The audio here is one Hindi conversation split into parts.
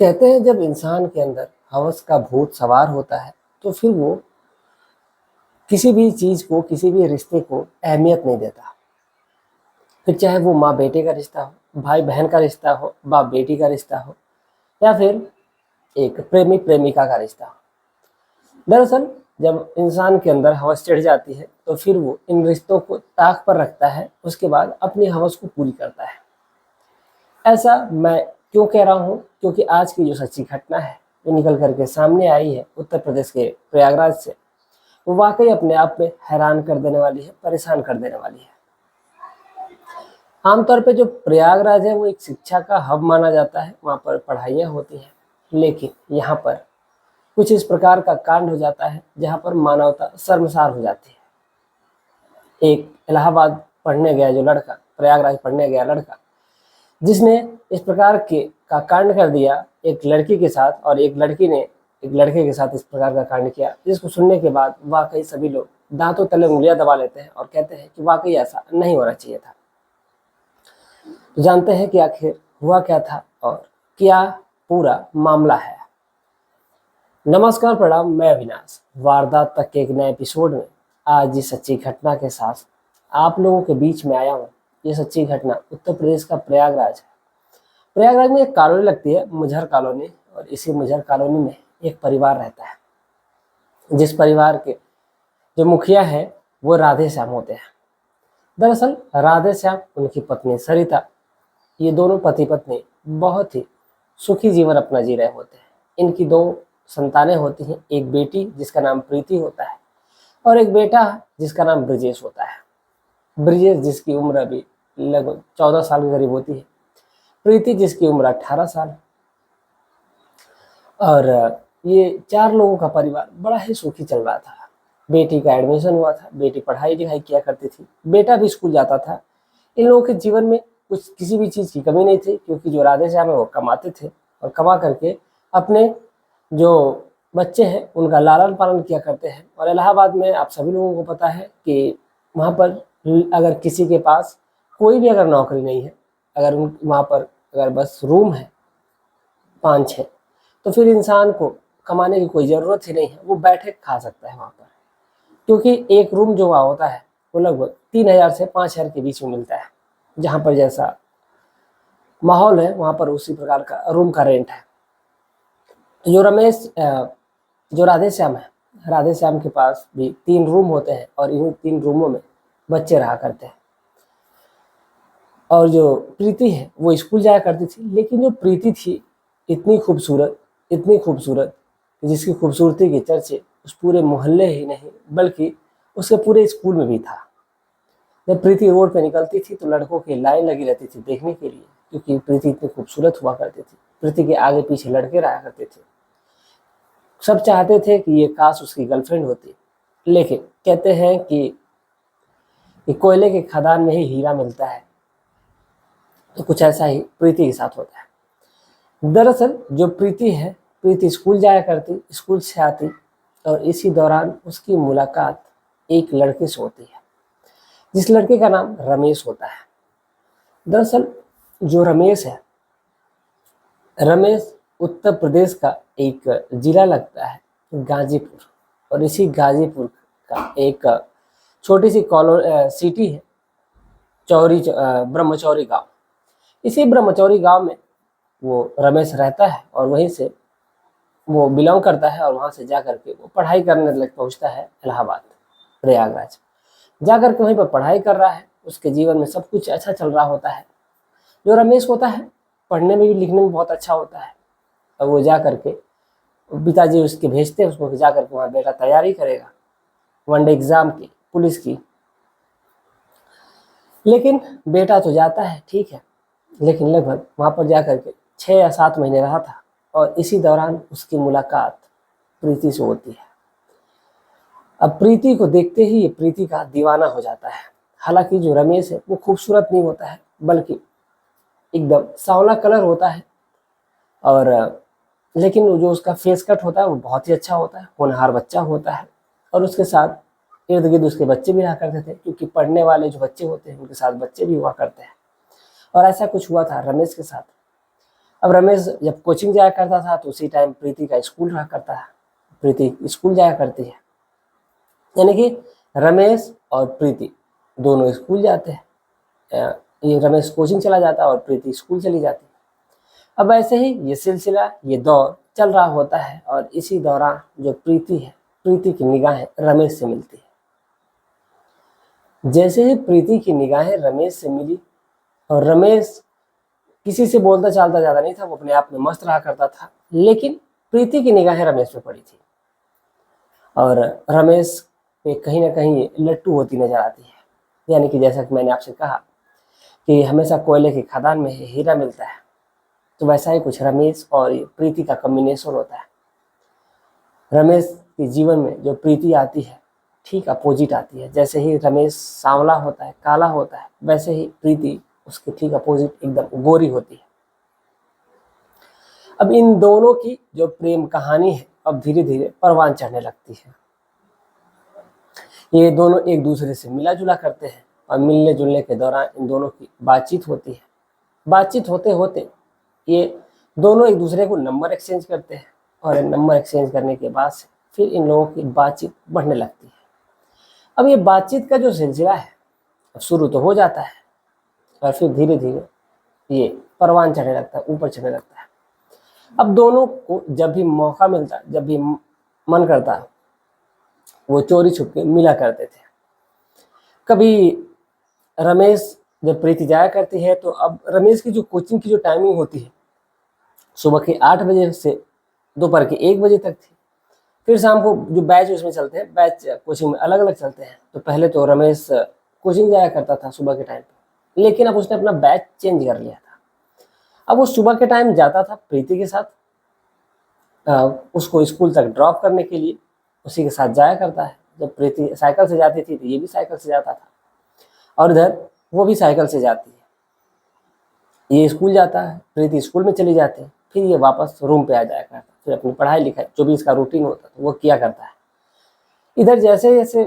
कहते हैं जब इंसान के अंदर हवस का भूत सवार होता है तो फिर वो किसी भी चीज को, किसी भी रिश्ते को अहमियत नहीं देता। फिर चाहे वो माँ बेटे का रिश्ता हो, भाई बहन का रिश्ता हो, बाप बेटी का रिश्ता हो, या फिर एक प्रेमी प्रेमिका का रिश्ता हो। दरअसल जब इंसान के अंदर हवस चढ़ जाती है तो फिर वो इन रिश्तों को ताक पर रखता है, उसके बाद अपनी हवस को पूरी करता है। ऐसा मैं क्यों कह रहा हूँ? क्योंकि आज की जो सच्ची घटना है जो निकल करके सामने आई है उत्तर प्रदेश के प्रयागराज से, वो वाकई अपने आप में हैरान कर देने वाली है, परेशान कर देने वाली है। आमतौर पे जो प्रयागराज है वो एक शिक्षा का हब माना जाता है, वहाँ पर पढ़ाइयाँ होती हैं, लेकिन यहाँ पर कुछ इस प्रकार का कांड हो जाता है जहाँ पर मानवता शर्मसार हो जाती है। एक इलाहाबाद पढ़ने गया जो लड़का, प्रयागराज पढ़ने गया लड़का, जिसने इस प्रकार के का कांड कर दिया एक लड़की के साथ, और एक लड़की ने एक लड़के के साथ इस प्रकार का कांड किया, जिसको सुनने के बाद वाकई सभी लोग दांतों तले उंगलियां दबा लेते हैं और कहते हैं कि वाकई ऐसा नहीं होना चाहिए था। तो जानते हैं कि आखिर हुआ क्या था और क्या पूरा मामला है। नमस्कार, प्रणाम, मैं अविनाश। वारदात तक के एक नए एपिसोड में आज इस सच्ची घटना के साथ आप लोगों के बीच में आया हूँ। ये सच्ची घटना उत्तर प्रदेश का प्रयागराज है। प्रयागराज में एक कॉलोनी लगती है, मुजहर कॉलोनी, और इसी मुजहर कॉलोनी में एक परिवार रहता है, जिस परिवार के जो मुखिया है वो राधे श्याम होते हैं। दरअसल राधे श्याम, उनकी पत्नी सरिता, ये दोनों पति पत्नी बहुत ही सुखी जीवन अपना जी रहे होते हैं। इनकी दो संतानें होती हैं, एक बेटी जिसका नाम प्रीति होता है और एक बेटा जिसका नाम ब्रजेश होता है। ब्रजेश जिसकी उम्र अभी लगभग 14 साल के करीब होती है, प्रीति जिसकी उम्र 18 साल। और ये चार लोगों का परिवार बड़ा ही सुखी चल रहा था। बेटी का एडमिशन हुआ था, बेटी पढ़ाई लिखाई किया करती थी, बेटा भी स्कूल जाता था। इन लोगों के जीवन में कुछ किसी भी चीज़ की कमी नहीं थी, क्योंकि जो राधे श्याम है वो कमाते थे और कमा करके अपने जो बच्चे हैं उनका लालन पालन किया करते हैं। और इलाहाबाद में आप सभी लोगों को पता है कि वहाँ पर अगर किसी के पास कोई भी अगर नौकरी नहीं है, अगर वहाँ पर अगर बस रूम है 5-6, तो फिर इंसान को कमाने की कोई ज़रूरत ही नहीं है, वो बैठे खा सकता है वहाँ पर। क्योंकि एक रूम जो वहाँ होता है वो लगभग 3000 से 5000 के बीच में मिलता है। जहाँ पर जैसा माहौल है वहाँ पर उसी प्रकार का रूम का रेंट है। जो राधे श्याम है, राधे श्याम के पास भी 3 रूम होते हैं और इन 3 रूमों में बच्चे रहा करते हैं। और जो प्रीति है वो स्कूल जाया करती थी, लेकिन जो प्रीति थी इतनी खूबसूरत, जिसकी खूबसूरती के चर्चे उस पूरे मोहल्ले ही नहीं बल्कि उसके पूरे स्कूल में भी था। जब प्रीति रोड पे निकलती थी तो लड़कों की लाइन लगी रहती थी देखने के लिए, क्योंकि प्रीति इतनी खूबसूरत हुआ करती थी। प्रीति के आगे पीछे लड़के रहा करते थे। सब चाहते थे कि ये काश उसकी गर्लफ्रेंड होती, लेकिन कहते हैं कि कोयले के खदान में ही हीरा मिलता है, तो कुछ ऐसा ही प्रीति के साथ होता है। दरअसल जो प्रीति है, प्रीति स्कूल जाया करती, स्कूल से आती और इसी दौरान उसकी मुलाकात एक लड़के से होती है, जिस लड़के का नाम रमेश होता है। दरअसल जो रमेश है, रमेश उत्तर प्रदेश का एक जिला लगता है गाजीपुर, और इसी गाजीपुर का एक छोटी सी सिटी है ब्रह्मचौरी गांव। इसी ब्रह्मचौरी गांव में वो रमेश रहता है और वहीं से वो बिलोंग करता है, और वहाँ से जा करके वो पढ़ाई करने लग पहुँचता है इलाहाबाद, प्रयागराज। जा करके वहीं पर पढ़ाई कर रहा है, उसके जीवन में सब कुछ अच्छा चल रहा होता है। जो रमेश होता है पढ़ने में भी लिखने में बहुत अच्छा होता है, और वो जा करके पिताजी उसके भेजते हैं उसको कि जा करके वहाँ बेटा तैयारी करेगा वनडे एग्ज़ाम की, पुलिस की। लेकिन बेटा तो जाता है, ठीक है, लेकिन लगभग वहाँ पर जा करके 6 या 7 महीने रहा था, और इसी दौरान उसकी मुलाकात प्रीति से होती है। अब प्रीति को देखते ही ये प्रीति का दीवाना हो जाता है। हालांकि जो रमेश है वो खूबसूरत नहीं होता है, बल्कि एकदम सांवला कलर होता है, और लेकिन जो उसका फेस कट होता है वो बहुत ही अच्छा होता है, होनहार बच्चा होता है। और उसके साथ इर्द गिर्द उसके बच्चे भी रहा करते थे, क्योंकि पढ़ने वाले जो बच्चे होते हैं उनके साथ बच्चे भी हुआ करते हैं। और ऐसा कुछ हुआ था रमेश के साथ। अब रमेश जब कोचिंग जाया करता था तो उसी टाइम प्रीति का स्कूल रहा करता है, प्रीति स्कूल जाया करती है, यानी कि रमेश और प्रीति दोनों स्कूल जाते हैं। ये रमेश कोचिंग चला जाता है और प्रीति स्कूल चली जाती है। अब ऐसे ही ये सिलसिला, ये दौर चल रहा होता है और इसी दौरान जो प्रीति है, प्रीति की निगाहें रमेश से मिलती है। जैसे ही प्रीति की निगाहें रमेश से मिली, और रमेश किसी से बोलता चालता ज़्यादा नहीं था, वो अपने आप में मस्त रहा करता था, लेकिन प्रीति की निगाहें रमेश पे पड़ी थी और रमेश पे कहीं ना कहीं लट्टू होती नजर आती है। यानी कि जैसा कि मैंने आपसे कहा कि हमेशा कोयले की खदान में हीरा मिलता है, तो वैसा ही कुछ रमेश और प्रीति का कॉम्बिनेशन होता है। रमेश के जीवन में जो प्रीति आती है ठीक अपोजिट आती है। जैसे ही रमेश सांवला होता है, काला होता है, वैसे ही प्रीति उसके ठीक अपोजिट एकदम गोरी होती है। अब इन दोनों की जो प्रेम कहानी है अब धीरे धीरे परवान चढ़ने लगती है। ये दोनों एक दूसरे से मिला जुला करते हैं और मिलने जुलने के दौरान इन दोनों की बातचीत होती है। बातचीत होते होते ये दोनों एक दूसरे को नंबर एक्सचेंज करते हैं और नंबर एक्सचेंज करने के बाद से फिर इन लोगों की बातचीत बढ़ने लगती है। अब ये बातचीत का जो सिलसिला है अब शुरू तो हो जाता है और फिर धीरे धीरे ये परवान चढ़ने लगता है, ऊपर चढ़ने लगता है। अब दोनों को जब भी मौका मिलता, जब भी मन करता, वो चोरी छुप के मिला करते थे। कभी रमेश जब प्रीति जाया करती है तो अब रमेश की जो कोचिंग की जो टाइमिंग होती है सुबह के 8 बजे से दोपहर के 1 बजे तक थी। फिर शाम को जो बैच उसमें चलते हैं, बैच कोचिंग में अलग अलग चलते हैं। तो पहले तो रमेश कोचिंग जाया करता था सुबह के टाइम पे, लेकिन अब उसने अपना बैच चेंज कर लिया था। अब वो सुबह के टाइम जाता था प्रीति के साथ, उसको स्कूल तक ड्रॉप करने के लिए उसी के साथ जाया करता है। जब प्रीति साइकिल से जाती थी तो ये भी साइकिल से जाता था और इधर वो भी साइकिल से जाती है। ये स्कूल जाता है, प्रीति स्कूल में चली जाती है, फिर ये वापस रूम पे आ जाया करता, फिर अपनी पढ़ाई लिखाई जो भी इसका रूटीन होता है वो किया करता है। इधर जैसे जैसे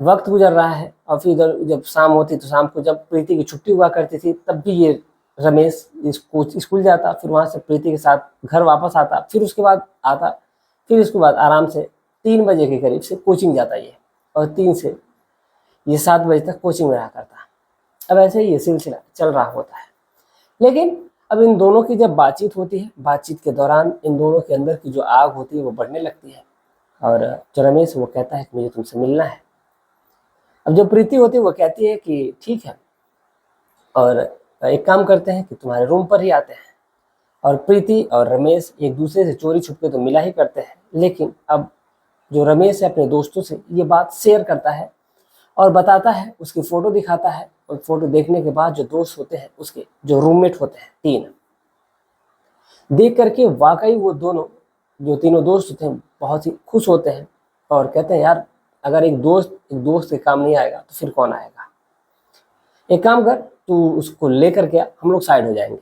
वक्त गुजर रहा है और फिर इधर जब शाम होती तो शाम को जब प्रीति की छुट्टी हुआ करती थी तब भी ये रमेश स्कूल जाता, फिर वहाँ से प्रीति के साथ घर वापस आता, फिर उसके बाद आता, फिर उसके बाद आराम से 3 बजे के करीब से कोचिंग जाता ये, और 3 से ये 7 बजे तक कोचिंग में रहा करता। अब ऐसे ही ये सिलसिला चल रहा होता है। लेकिन अब इन दोनों की जब बातचीत होती है, बातचीत के दौरान इन दोनों के अंदर की जो आग होती है वो बढ़ने लगती है और जो रमेश वो कहता है कि मुझे तुमसे मिलना है। अब जो प्रीति होती है वो कहती है कि ठीक है, और एक काम करते हैं कि तुम्हारे रूम पर ही आते हैं। और प्रीति और रमेश एक दूसरे से चोरी छुपके तो मिला ही करते हैं, लेकिन अब जो रमेश है अपने दोस्तों से ये बात शेयर करता है और बताता है, उसकी फ़ोटो दिखाता है। और फोटो देखने के बाद जो दोस्त होते हैं उसके जो रूममेट होते हैं 3, देख करके वाकई वो दोनों जो तीनों दोस्त होते हैं बहुत ही खुश होते हैं और कहते हैं यार अगर एक दोस्त के काम नहीं आएगा तो फिर कौन आएगा, एक काम कर तू उसको लेकर के हम लोग साइड हो जाएंगे।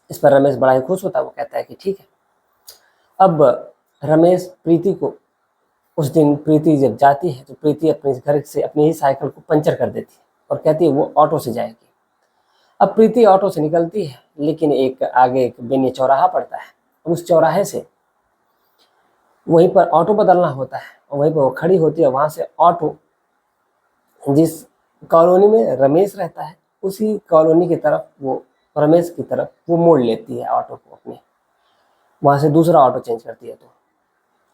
इस पर रमेश बड़ा ही खुश होता है, वो कहता है कि ठीक है। अब रमेश प्रीति को, उस दिन प्रीति जब जाती है तो प्रीति अपने घर से अपनी ही साइकिल को पंचर कर देती है और कहती है वो ऑटो से जाएगी। अब प्रीति ऑटो से निकलती है, लेकिन एक आगे एक बेनी चौराहा पड़ता है, उस चौराहे से वहीं पर ऑटो बदलना होता है और वहीं पर वो खड़ी होती है। वहाँ से ऑटो जिस कॉलोनी में रमेश रहता है उसी कॉलोनी की तरफ, वो रमेश की तरफ वो मोड़ लेती है ऑटो को अपने, वहाँ से दूसरा ऑटो चेंज करती है। तो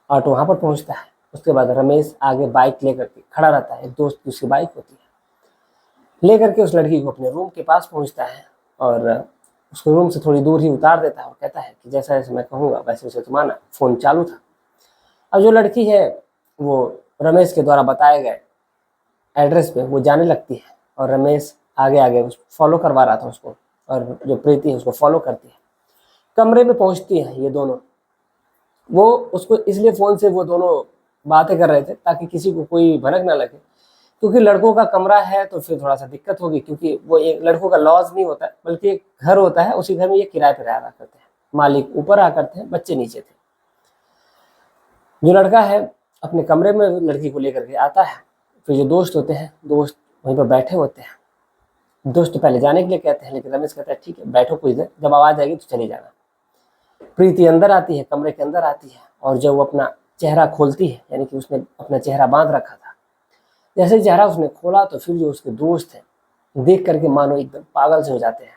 ऑटो वहाँ पर पहुँचता है। उसके बाद रमेश आगे बाइक लेकर के खड़ा रहता है, एक दोस्त की उसकी बाइक होती है, लेकर के उस लड़की को अपने रूम के पास पहुँचता है और उसको रूम से थोड़ी दूर ही उतार देता है और कहता है कि जैसा जैसे मैं कहूँगा वैसे वैसे तुम आना। फ़ोन चालू था। अब जो लड़की है वो रमेश के द्वारा बताए गए एड्रेस पे वो जाने लगती है और रमेश आगे आगे उस फॉलो करवा रहा था उसको, और जो प्रीति है उसको फॉलो करती है। कमरे में पहुंचती हैं ये दोनों। वो उसको इसलिए फ़ोन से वो दोनों बातें कर रहे थे ताकि किसी को कोई भनक ना लगे, क्योंकि लड़कों का कमरा है तो फिर थोड़ा सा दिक्कत होगी, क्योंकि वो एक लड़कों का लॉज नहीं होता बल्कि एक घर होता है, उसी घर में ये किराए पर रहा करते हैं। मालिक ऊपर रहा करते हैं, बच्चे नीचे थे। जो लड़का है अपने कमरे में लड़की को लेकर के आता है, फिर जो दोस्त होते हैं दोस्त वहीं पर बैठे होते हैं। दोस्त पहले जाने के लिए कहते हैं, लेकिन रमेश कहता है ठीक है बैठो कुछ देर, जब आवाज़ आएगी तो चली जाना। प्रीति अंदर आती है, कमरे के अंदर आती है, और जब वो अपना चेहरा खोलती है, यानी कि उसने अपना चेहरा बांध रखा था, जैसे ही चेहरा उसने खोला तो फिर जो उसके दोस्त हैं देख करके मानो एकदम पागल से हो जाते हैं।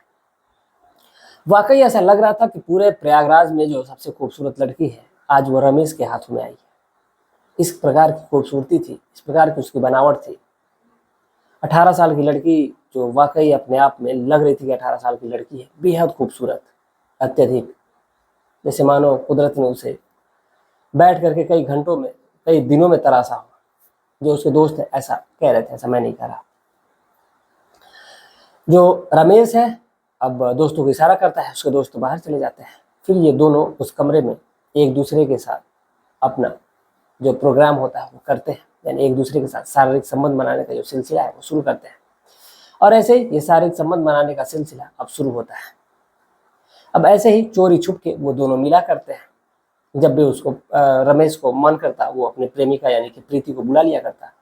वाकई ऐसा लग रहा था कि पूरे प्रयागराज में जो सबसे खूबसूरत लड़की है आज वो रमेश के हाथों में आई है। इस प्रकार की खूबसूरती थी, इस प्रकार की उसकी बनावट थी। 18 साल की लड़की जो वाकई अपने आप में लग रही थी कि 18 साल की लड़की है, बेहद खूबसूरत, अत्यधिक, जैसे मानो कुदरत ने उसे बैठ करके कई घंटों में, कई दिनों में तराशा हो। जो उसके दोस्त है ऐसा कह रहे थे, ऐसा मैं नहीं कह रहा। जो रमेश है अब दोस्तों को इशारा करता है, उसके दोस्त बाहर चले जाते हैं। फिर ये दोनों उस कमरे में एक दूसरे के साथ अपना जो प्रोग्राम होता है वो करते हैं, यानी एक दूसरे के साथ शारीरिक संबंध बनाने का जो सिलसिला है वो शुरू करते हैं। और ऐसे ही ये शारीरिक संबंध बनाने का सिलसिला अब शुरू होता है। अब ऐसे ही चोरी छुप के वो दोनों मिला करते हैं। जब भी उसको रमेश को मन करता वो अपने प्रेमिका यानी कि प्रीति को बुला लिया करता।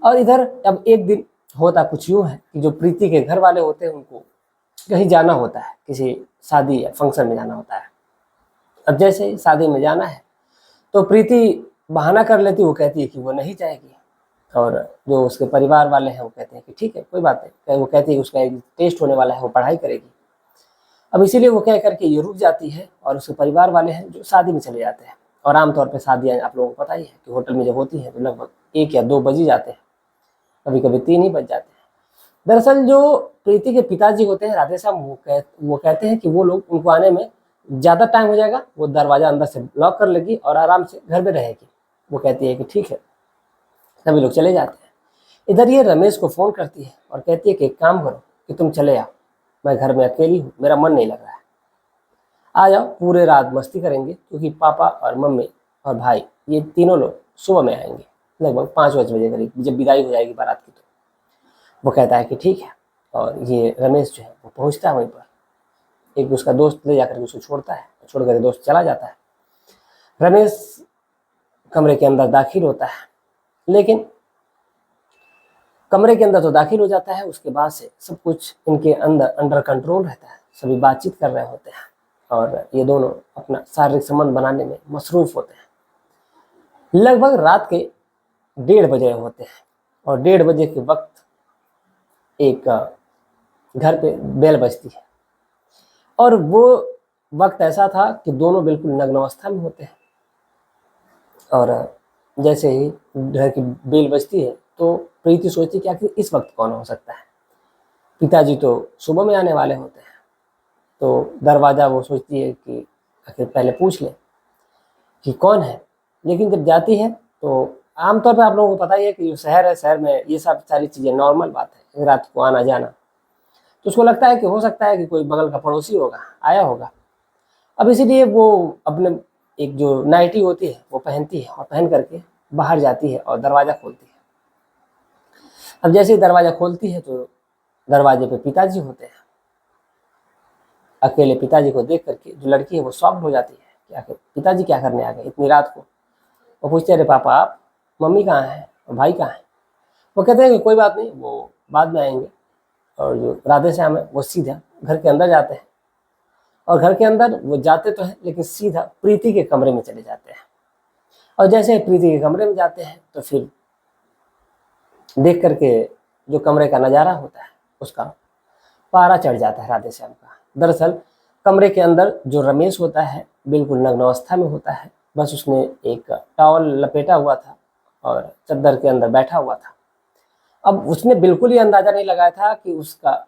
और इधर अब एक दिन होता कुछ यूँ है कि जो प्रीति के घर वाले होते हैं उनको कहीं जाना होता है, किसी शादी या फंक्शन में जाना होता है। अब जैसे ही शादी में जाना है तो प्रीति बहाना कर लेती, वो कहती है कि वो नहीं जाएगी, और जो उसके परिवार वाले हैं वो कहते हैं कि ठीक है कोई बात नहीं, वो कहती है कि उसका एक टेस्ट होने वाला है, वो पढ़ाई करेगी। अब इसीलिए वो कह करके ये रुक जाती है, और उसके परिवार वाले हैं जो शादी में चले जाते हैं। और आमतौर पर शादियाँ आप लोगों को पता ही है कि होटल में जब होती हैं तो लगभग 1 या 2 बज ही जाते हैं, कभी कभी 3 ही बज जाते हैं। दरअसल जो प्रीति के पिताजी होते हैं राधेश्याम, वो कहते हैं कि वो लोग उनको आने में ज़्यादा टाइम हो जाएगा, वो दरवाज़ा अंदर से लॉक कर लेगी और आराम से घर में रहेगी। वो कहती है कि ठीक है, सभी लोग चले जाते हैं। इधर ये रमेश को फ़ोन करती है और कहती है कि एक काम करो कि तुम चले आओ, मैं घर में अकेली हूँ, मेरा मन नहीं लग रहा है, आ जाओ, पूरे रात मस्ती करेंगे, क्योंकि पापा और मम्मी और भाई ये तीनों लोग सुबह में आएंगे, लगभग 5 बजे करीब, जब विदाई हो जाएगी बारात की। तो वो कहता है कि ठीक है, और ये रमेश जो है वो पहुँचता है वहीं पर। एक उसका दोस्त ले जाकर के उसको छोड़ता है, छोड़ कर दोस्त चला जाता है। रमेश कमरे के अंदर दाखिल होता है, लेकिन कमरे के अंदर तो दाखिल हो जाता है, उसके बाद से सब कुछ इनके अंदर अंडर कंट्रोल रहता है। सभी बातचीत कर रहे होते हैं और ये दोनों अपना शारीरिक संबंध बनाने में मसरूफ होते हैं। लगभग रात के 1:30 बजे होते हैं, और 1:30 बजे के वक्त एक घर पे बेल बजती है, और वो वक्त ऐसा था कि दोनों बिल्कुल नग्न अवस्था में होते हैं। और जैसे ही घर की बेल बजती है तो प्रीति सोचती कि आखिर इस वक्त कौन हो सकता है, पिताजी तो सुबह में आने वाले होते हैं। तो दरवाज़ा वो सोचती है कि आखिर पहले पूछ ले कि कौन है। लेकिन जब जाती है तो आमतौर पर आप लोगों को पता ही है कि जो शहर है, शहर में ये सब सारी चीज़ें नॉर्मल बात है, रात को आना जाना। तो उसको लगता है कि हो सकता है कि कोई बगल का पड़ोसी होगा, आया होगा। अब इसीलिए वो अपने एक जो नाइटी होती है वो पहनती है, और पहन करके बाहर जाती है और दरवाज़ा खोलती है। अब जैसे ही दरवाज़ा खोलती है तो दरवाजे पे पिताजी होते हैं। अकेले पिताजी को देख करके जो लड़की है वो शॉक्ड हो जाती है कि आखिर पिताजी क्या करने आ गए इतनी रात को। वो पूछते हैं, अरे पापा आप, मम्मी कहाँ हैं और भाई कहाँ हैं? वो कहते हैं कि कोई बात नहीं, वो बाद में आएंगे। और जो राधेश्याम है वो सीधा घर के अंदर जाते हैं, और घर के अंदर वो जाते तो हैं लेकिन सीधा प्रीति के कमरे में चले जाते हैं। और जैसे प्रीति के कमरे में जाते हैं तो फिर देख करके जो कमरे का नज़ारा होता है उसका पारा चढ़ जाता है राधेश्याम का। दरअसल कमरे के अंदर जो रमेश होता है बिल्कुल नग्न अवस्था में होता है, बस उसने एक टॉवल लपेटा हुआ था और चद्दर के अंदर बैठा हुआ था। अब उसने बिल्कुल ही अंदाज़ा नहीं लगाया था कि उसका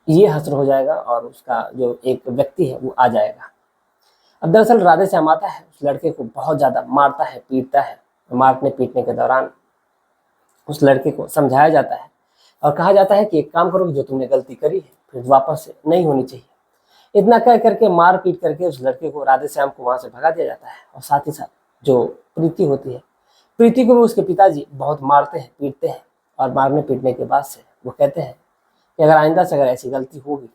ये हश्र हो जाएगा और उसका जो एक व्यक्ति है वो आ जाएगा। अब दरअसल राधेश्याम आता है, उस लड़के को बहुत ज़्यादा मारता है, पीटता है। मारने पीटने के दौरान उस लड़के को समझाया जाता है और कहा जाता है कि एक काम करो कि जो तुमने गलती करी है फिर वापस से नहीं होनी चाहिए। इतना कह करके मार पीट करके उस लड़के को, राधेश्याम को वहाँ से भगा दिया जाता है। और साथ ही साथ जो प्रीति होती है, प्रीति को भी उसके पिताजी बहुत मारते हैं, पीटते हैं। और मारने पीटने के बाद से वो कहते हैं कि अगर आइंदा से अगर ऐसी गलती होगी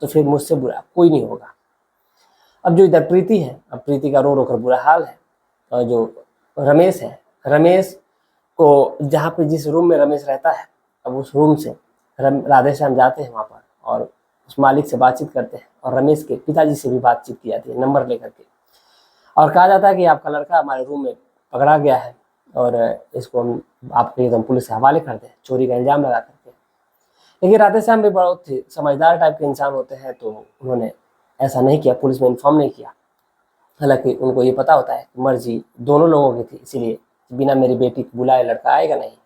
तो फिर मुझसे बुरा कोई नहीं होगा। अब जो इधर प्रीति है, अब प्रीति का रो रो कर बुरा हाल है। और जो रमेश है, रमेश को जहाँ पे जिस रूम में रमेश रहता है, अब उस रूम से राधे श्याम जाते हैं वहाँ पर और उस मालिक से बातचीत करते हैं और रमेश के पिताजी से भी बातचीत की जाती है नंबर लेकर के, और कहा जाता है कि आपका लड़का हमारे रूम में पकड़ा गया है और इसको हम आपके एकदम पुलिस के हवाले कर दें चोरी का इल्ज़ाम लगा करके। लेकिन राधे श्याम भी बहुत ही समझदार टाइप के इंसान होते हैं, तो उन्होंने ऐसा नहीं किया, पुलिस में इन्फॉर्म नहीं किया। हालांकि उनको ये पता होता है कि मर्जी दोनों लोगों की थी, इसीलिए बिना मेरी बेटी को बुलाए लड़का आएगा नहीं।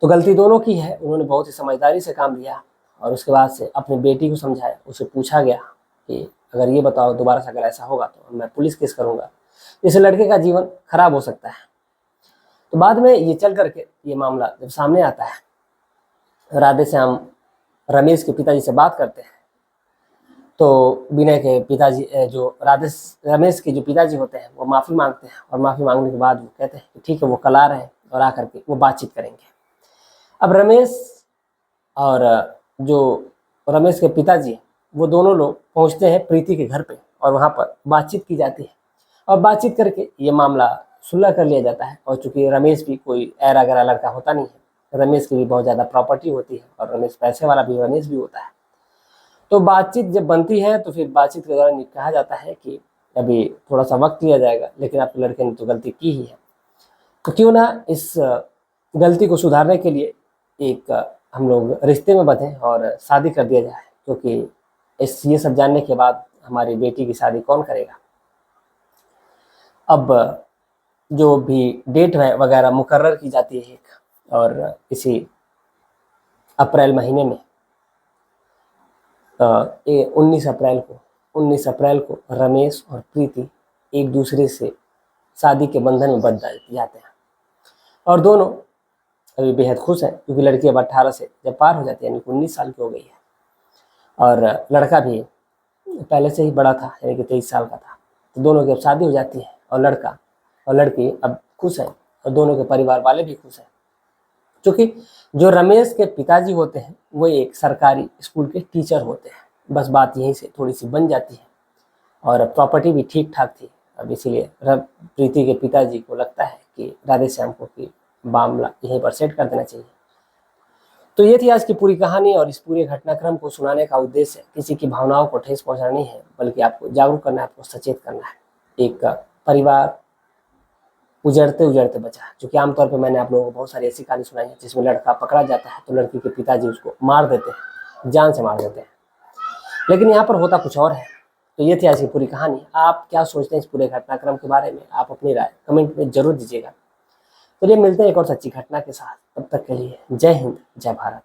तो गलती दोनों की है, उन्होंने बहुत ही समझदारी से काम लिया और उसके बाद से अपनी बेटी को समझाया। उसे पूछा गया कि अगर ये बताओ दोबारा से अगर ऐसा होगा तो मैं पुलिस केस करूँगा, इससे लड़के का जीवन खराब हो सकता है। तो बाद में ये चल करके ये मामला जब सामने आता है, राधे श्याम रमेश के पिताजी से बात करते हैं, तो विनय के पिताजी जो रमेश के जो पिताजी होते हैं वो माफ़ी मांगते हैं और माफ़ी मांगने के बाद वो कहते हैं कि ठीक है वो कल आ रहे हैं और आकर के वो बातचीत करेंगे। अब रमेश के पिताजी वो दोनों लोग पहुंचते हैं प्रीति के घर पे और वहाँ पर बातचीत की जाती है और बातचीत करके ये मामला सुलह कर लिया जाता है। और चूंकि रमेश भी कोई ऐरा गैरा लड़का होता नहीं है, रमेश की भी बहुत ज़्यादा प्रॉपर्टी होती है और रमेश पैसे वाला भी रमेश भी होता है। तो बातचीत जब बनती है तो फिर बातचीत के दौरान कहा जाता है कि अभी थोड़ा सा वक्त लिया जाएगा, लेकिन आपके लड़के ने तो गलती की ही है, तो क्यों ना इस गलती को सुधारने के लिए एक हम लोग रिश्ते में बंधें और शादी कर दिया जाए, क्योंकि ये सब जानने के बाद हमारी बेटी की शादी कौन करेगा। अब जो भी डेट है वगैरह मुकर्रर की जाती है और इसी अप्रैल महीने में 19 अप्रैल को रमेश और प्रीति एक दूसरे से शादी के बंधन में बंध जाते हैं और दोनों अभी बेहद खुश हैं, क्योंकि लड़की अब 18 से जब पार हो जाती है यानी कि 19 साल की हो गई है और लड़का भी पहले से ही बड़ा था यानी कि 23 साल का था। तो दोनों की अब शादी हो जाती है और लड़का और लड़की अब खुश है और दोनों के परिवार वाले भी खुश हैं, क्योंकि जो रमेश के पिताजी होते हैं वो एक सरकारी स्कूल के टीचर होते हैं। बस बात यहीं से थोड़ी सी बन जाती है और प्रॉपर्टी भी ठीक ठाक थी। अब इसीलिए प्रीति के पिताजी को लगता है कि राधे श्याम को कि मामला यहीं पर सेट कर देना चाहिए। तो ये थी आज की पूरी कहानी और इस पूरे घटनाक्रम को सुनाने का उद्देश्य किसी की भावनाओं को ठेस पहुंचानी है, बल्कि आपको जागरूक करना है, आपको सचेत करना है। एक परिवार उजड़ते उजड़ते बचा, क्योंकि आमतौर पर मैंने आप लोगों को बहुत सारी ऐसी कहानी सुनाई है जिसमें लड़का पकड़ा जाता है तो लड़की के पिताजी उसको मार देते हैं, जान से मार देते हैं, लेकिन यहाँ पर होता कुछ और है। तो ये थी आज की पूरी कहानी। आप क्या सोचते हैं इस पूरे घटनाक्रम के बारे में, आप अपनी राय कमेंट में जरूर दीजिएगा। चलिए मिलते हैं एक और सच्ची घटना के साथ, तब तक के लिए जय हिंद जय भारत।